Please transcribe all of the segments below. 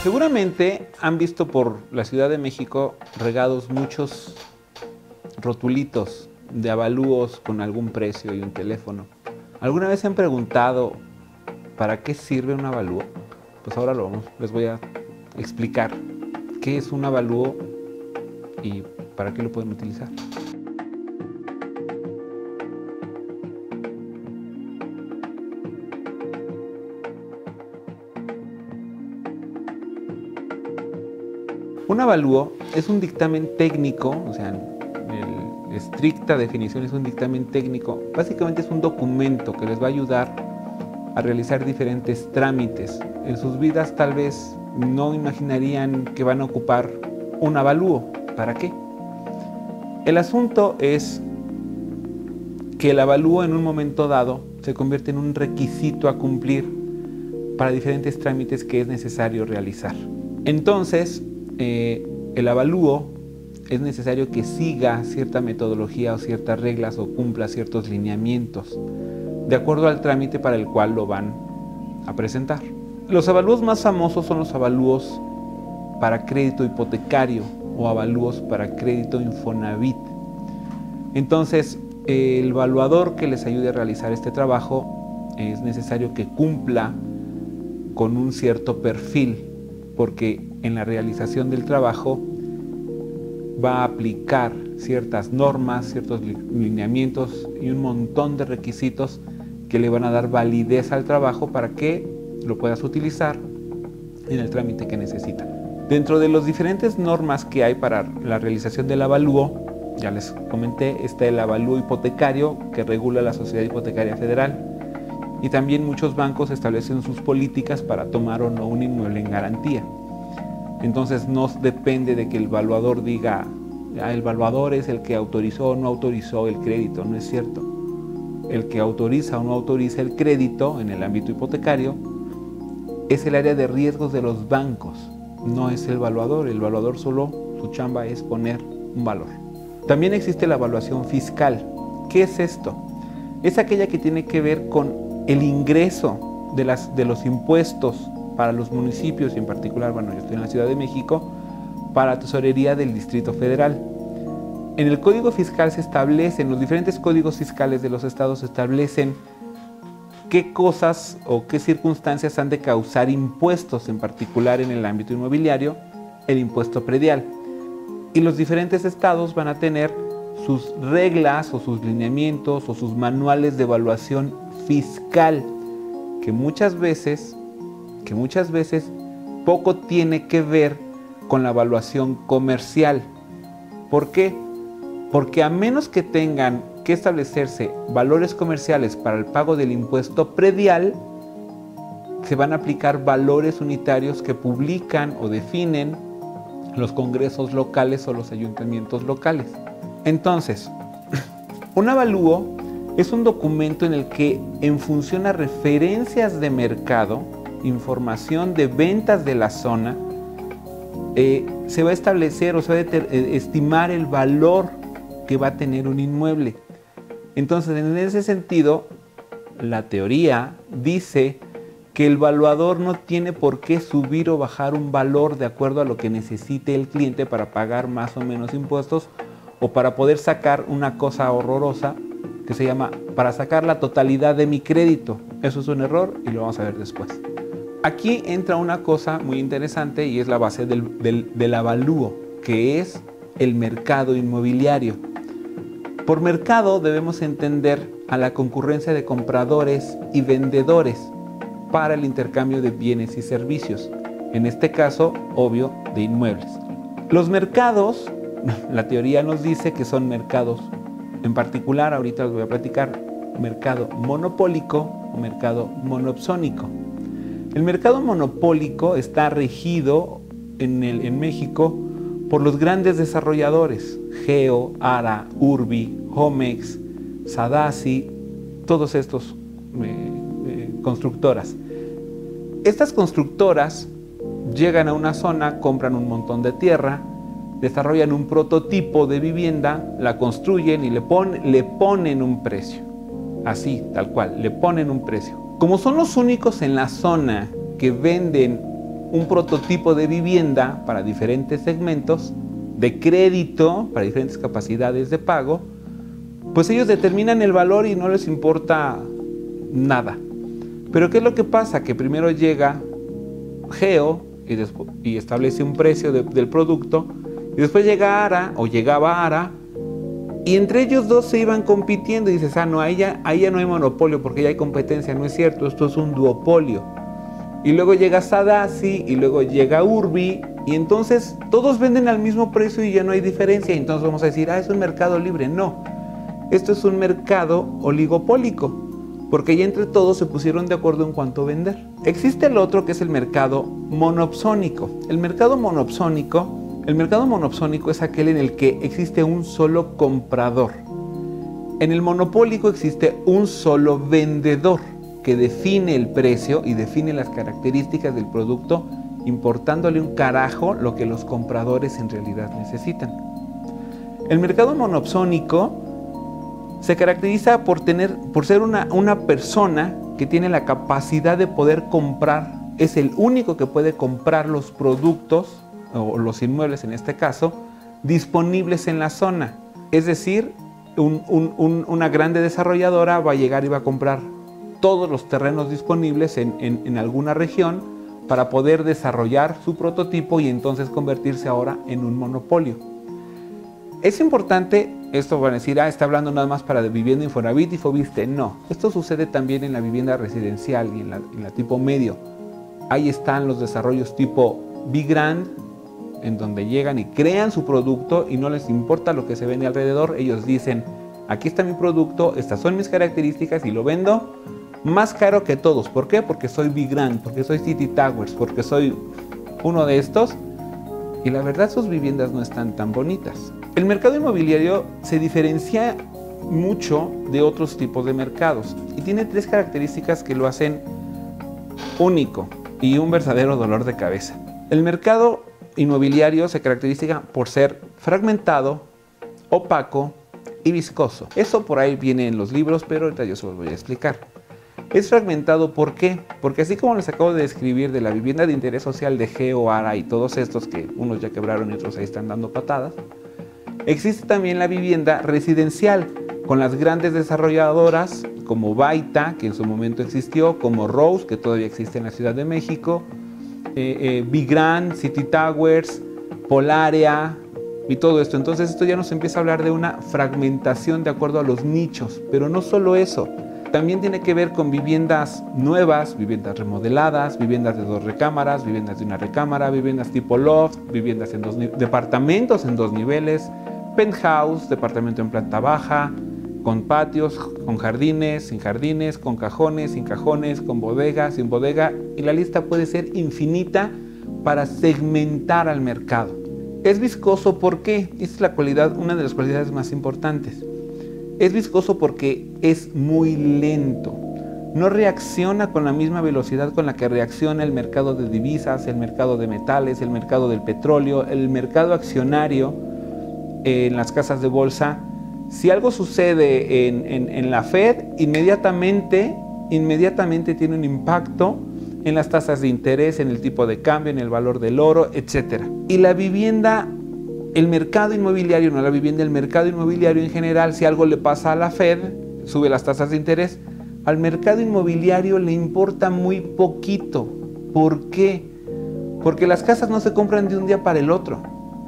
Seguramente han visto por la Ciudad de México regados muchos rotulitos de avalúos con algún precio y un teléfono. ¿Alguna vez se han preguntado para qué sirve un avalúo? Pues ahora les voy a explicar qué es un avalúo y para qué lo pueden utilizar. Un avalúo es un dictamen técnico, o sea, en estricta definición es un dictamen técnico. Básicamente es un documento que les va a ayudar a realizar diferentes trámites. En sus vidas tal vez no imaginarían que van a ocupar un avalúo. ¿Para qué? El asunto es que el avalúo en un momento dado se convierte en un requisito a cumplir para diferentes trámites que es necesario realizar. Entonces, el avalúo es necesario que siga cierta metodología o ciertas reglas o cumpla ciertos lineamientos de acuerdo al trámite para el cual lo van a presentar. Los avalúos más famosos son los avalúos para crédito hipotecario o avalúos para crédito Infonavit. Entonces, el evaluador que les ayude a realizar este trabajo es necesario que cumpla con un cierto perfil, porque en la realización del trabajo va a aplicar ciertas normas, ciertos lineamientos y un montón de requisitos que le van a dar validez al trabajo para que lo puedas utilizar en el trámite que necesitan. Dentro de las diferentes normas que hay para la realización del avalúo, ya les comenté, está el avalúo hipotecario que regula la Sociedad Hipotecaria Federal, y también muchos bancos establecen sus políticas para tomar o no un inmueble en garantía. Entonces no depende de que el evaluador diga, el evaluador es el que autorizó o no autorizó el crédito. No es cierto. El que autoriza o no autoriza el crédito en el ámbito hipotecario es el área de riesgos de los bancos, no es el evaluador. El evaluador solo, su chamba es poner un valor. También existe la evaluación fiscal. ¿Qué es esto? Es aquella que tiene que ver con el ingreso de los impuestos para los municipios y en particular, bueno, yo estoy en la Ciudad de México, para la tesorería del Distrito Federal. En el Código Fiscal se establecen, los diferentes códigos fiscales de los estados establecen qué cosas o qué circunstancias han de causar impuestos, en particular en el ámbito inmobiliario, el impuesto predial. Y los diferentes estados van a tener sus reglas o sus lineamientos o sus manuales de evaluación fiscal, que muchas veces poco tiene que ver con la evaluación comercial. ¿Por qué? Porque a menos que tengan que establecerse valores comerciales para el pago del impuesto predial, se van a aplicar valores unitarios que publican o definen los congresos locales o los ayuntamientos locales. Entonces, un avalúo es un documento en el que, en función a referencias de mercado, información de ventas de la zona, se va a establecer o se va a estimar el valor que va a tener un inmueble. Entonces, en ese sentido, la teoría dice que el evaluador no tiene por qué subir o bajar un valor de acuerdo a lo que necesite el cliente para pagar más o menos impuestos o para poder sacar una cosa horrorosa que se llama para sacar la totalidad de mi crédito. Eso es un error y lo vamos a ver después. Aquí entra una cosa muy interesante y es la base del avalúo, que es el mercado inmobiliario. Por mercado debemos entender a la concurrencia de compradores y vendedores para el intercambio de bienes y servicios, en este caso, obvio, de inmuebles. Los mercados, la teoría nos dice que son mercados, en particular, ahorita les voy a platicar, mercado monopólico o mercado monopsónico. El mercado monopólico está regido en México por los grandes desarrolladores, Geo, Ara, Urbi, Homex, Sadasi, todos estos constructoras. Estas constructoras llegan a una zona, compran un montón de tierra, desarrollan un prototipo de vivienda, la construyen y le ponen un precio. Así, tal cual, le ponen un precio. Como son los únicos en la zona que venden un prototipo de vivienda para diferentes segmentos, de crédito para diferentes capacidades de pago, pues ellos determinan el valor y no les importa nada. Pero ¿qué es lo que pasa? Que primero llega Geo y establece un precio del producto, y después llega Ara, o llegaba Ara, y entre ellos dos se iban compitiendo, y dices, no, ahí ya no hay monopolio porque ya hay competencia. No es cierto, esto es un duopolio. Y luego llega Sadasi, y luego llega Urbi, y entonces todos venden al mismo precio y ya no hay diferencia. Y entonces vamos a decir, es un mercado libre. No, esto es un mercado oligopólico, porque ya entre todos se pusieron de acuerdo en cuánto vender. Existe el otro, que es el mercado monopsónico. El mercado monopsónico es aquel en el que existe un solo comprador. En el monopólico existe un solo vendedor que define el precio y define las características del producto, importándole un carajo lo que los compradores en realidad necesitan. El mercado monopsónico se caracteriza por ser una persona que tiene la capacidad de poder comprar, es el único que puede comprar los productos o los inmuebles en este caso, disponibles en la zona. Es decir, una grande desarrolladora va a llegar y va a comprar todos los terrenos disponibles en alguna región para poder desarrollar su prototipo y entonces convertirse ahora en un monopolio. Es importante, esto van a decir, está hablando nada más para de vivienda Infonavit y Foviste. No, esto sucede también en la vivienda residencial y en la tipo medio. Ahí están los desarrollos tipo Big Grand, en donde llegan y crean su producto y no les importa lo que se vende alrededor. Ellos dicen, aquí está mi producto, estas son mis características y lo vendo más caro que todos. ¿Por qué? Porque soy Big Grand, porque soy City Towers, porque soy uno de estos. Y la verdad, sus viviendas no están tan bonitas. El mercado inmobiliario se diferencia mucho de otros tipos de mercados y tiene tres características que lo hacen único y un verdadero dolor de cabeza. El mercado inmobiliario se caracteriza por ser fragmentado, opaco y viscoso. Eso por ahí viene en los libros, pero ahorita yo se los voy a explicar. Es fragmentado, ¿por qué? Porque así como les acabo de describir de la vivienda de interés social de Geo, Ara y todos estos que unos ya quebraron y otros ahí están dando patadas, existe también la vivienda residencial con las grandes desarrolladoras como Baita, que en su momento existió, como Rose, que todavía existe en la Ciudad de México, Big Grand, City Towers, Polaria y todo esto. Entonces esto ya nos empieza a hablar de una fragmentación de acuerdo a los nichos, pero no solo eso. También tiene que ver con viviendas nuevas, viviendas remodeladas, viviendas de 2 recámaras, viviendas de 1 recámara, viviendas tipo loft, viviendas departamentos en 2 niveles, penthouse, departamento en planta baja, con patios, con jardines, sin jardines, con cajones, sin cajones, con bodega, sin bodega, y la lista puede ser infinita para segmentar al mercado. Es viscoso, ¿por qué? Esta es una de las cualidades más importantes. Es viscoso porque es muy lento. No reacciona con la misma velocidad con la que reacciona el mercado de divisas, el mercado de metales, el mercado del petróleo, el mercado accionario en las casas de bolsa. Si algo sucede en la Fed, inmediatamente tiene un impacto en las tasas de interés, en el tipo de cambio, en el valor del oro, etc. Y la vivienda, el mercado inmobiliario, no la vivienda, el mercado inmobiliario en general, si algo le pasa a la Fed, sube las tasas de interés, al mercado inmobiliario le importa muy poquito. ¿Por qué? Porque las casas no se compran de un día para el otro.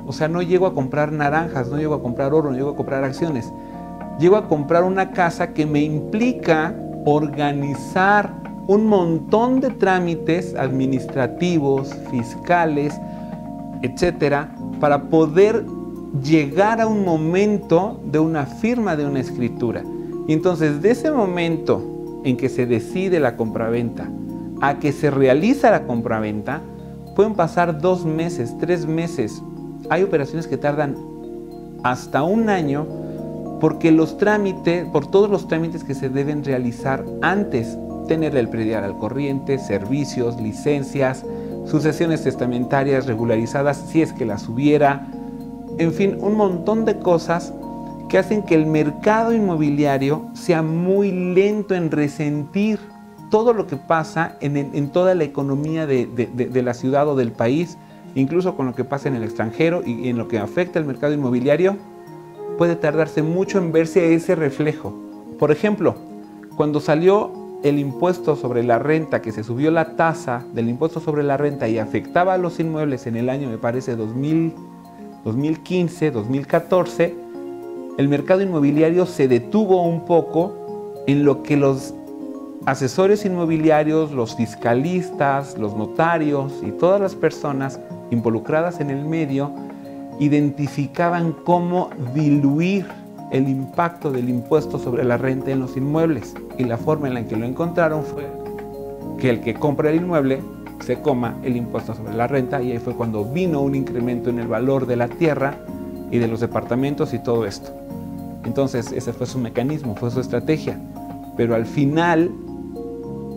O sea, no llego a comprar naranjas, no llego a comprar oro, no llego a comprar acciones. Llego a comprar una casa que me implica organizar un montón de trámites administrativos, fiscales, etcétera, para poder llegar a un momento de una firma de una escritura. Y entonces, de ese momento en que se decide la compraventa a que se realiza la compraventa, pueden pasar 2 meses, 3 meses. Hay operaciones que tardan hasta 1 año porque por todos los trámites que se deben realizar antes, tener el predial al corriente, servicios, licencias, sucesiones testamentarias regularizadas si es que las hubiera, en fin, un montón de cosas que hacen que el mercado inmobiliario sea muy lento en resentir todo lo que pasa en toda la economía de la ciudad o del país, incluso con lo que pasa en el extranjero y en lo que afecta al mercado inmobiliario, puede tardarse mucho en verse ese reflejo. Por ejemplo, cuando salió el impuesto sobre la renta, que se subió la tasa del impuesto sobre la renta y afectaba a los inmuebles en el año, me parece, 2015, 2014, el mercado inmobiliario se detuvo un poco en lo que los asesores inmobiliarios, los fiscalistas, los notarios y todas las personas involucradas en el medio identificaban cómo diluir el impacto del impuesto sobre la renta en los inmuebles. Y la forma en la que lo encontraron fue que el que compra el inmueble se coma el impuesto sobre la renta, y ahí fue cuando vino un incremento en el valor de la tierra y de los departamentos y todo esto. Entonces ese fue su mecanismo, fue su estrategia, pero al final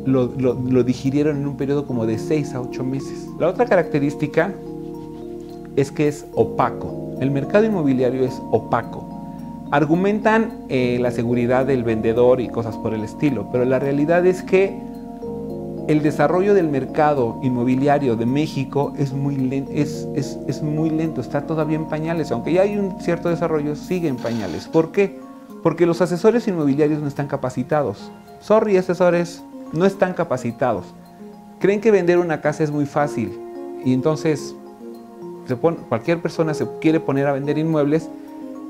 lo digirieron en un periodo como de 6 a 8 meses. La otra característica es que es opaco. El mercado inmobiliario es opaco. Argumentan la seguridad del vendedor y cosas por el estilo, pero la realidad es que el desarrollo del mercado inmobiliario de México es muy lento, está todavía en pañales. Aunque ya hay un cierto desarrollo, sigue en pañales. ¿Por qué? Porque los asesores inmobiliarios no están capacitados. Sorry, asesores, no están capacitados. Creen que vender una casa es muy fácil y entonces cualquier persona se quiere poner a vender inmuebles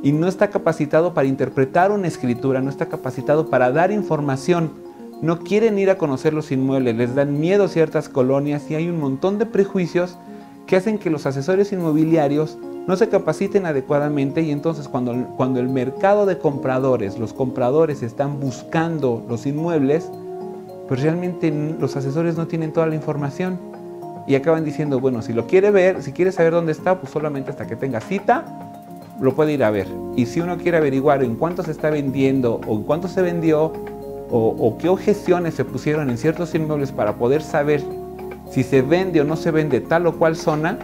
y no está capacitado para interpretar una escritura, no está capacitado para dar información. No quieren ir a conocer los inmuebles, les dan miedo ciertas colonias y hay un montón de prejuicios que hacen que los asesores inmobiliarios no se capaciten adecuadamente, y entonces cuando el mercado de compradores, los compradores están buscando los inmuebles, pues realmente los asesores no tienen toda la información y acaban diciendo, bueno, si lo quiere ver, si quiere saber dónde está, pues solamente hasta que tenga cita lo puede ir a ver. Y si uno quiere averiguar en cuánto se está vendiendo o en cuánto se vendió, o qué objeciones se pusieron en ciertos inmuebles para poder saber si se vende o no se vende tal o cual zona,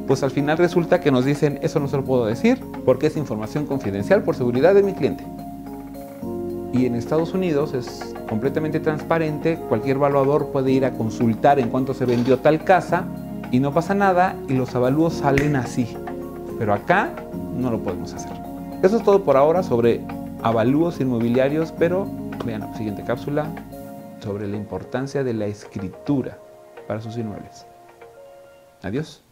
pues al final resulta que nos dicen, eso no se lo puedo decir porque es información confidencial por seguridad de mi cliente. Y en Estados Unidos es completamente transparente, cualquier evaluador puede ir a consultar en cuánto se vendió tal casa y no pasa nada y los avalúos salen así. Pero acá no lo podemos hacer. Eso es todo por ahora sobre avalúos inmobiliarios, pero vean la siguiente cápsula sobre la importancia de la escritura para sus inmuebles. Adiós.